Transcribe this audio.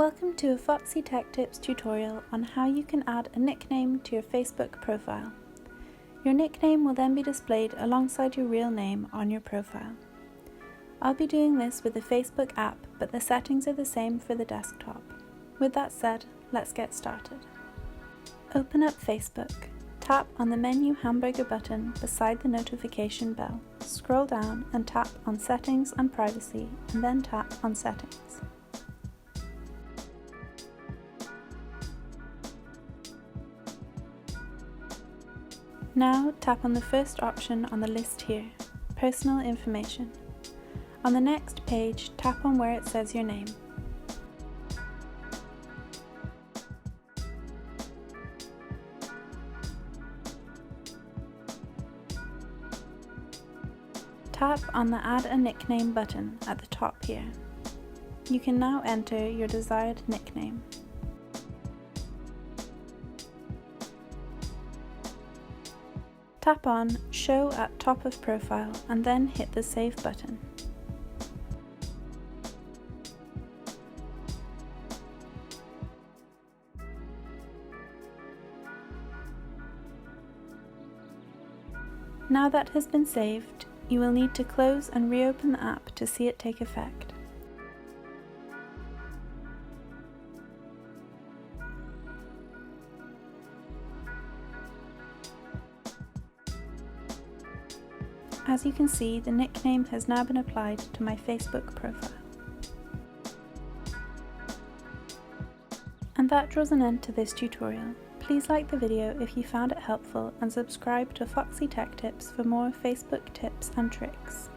Welcome to a Foxy Tech Tips tutorial on how you can add a nickname to your Facebook profile. Your nickname will then be displayed alongside your real name on your profile. I'll be doing this with the Facebook app, but the settings are the same for the desktop. With that said, let's get started. Open up Facebook. Tap on the menu hamburger button beside the notification bell. Scroll down and tap on Settings and Privacy, and then tap on Settings. Now tap on the first option on the list here, Personal Information. On the next page, tap on where it says your name. Tap on the Add a Nickname button at the top here. You can now enter your desired nickname. Tap on Show at top of profile and then hit the Save button. Now that has been saved, you will need to close and reopen the app to see it take effect. As you can see, the nickname has now been applied to my Facebook profile. And that draws an end to this tutorial. Please like the video if you found it helpful and subscribe to Foxy Tech Tips for more Facebook tips and tricks.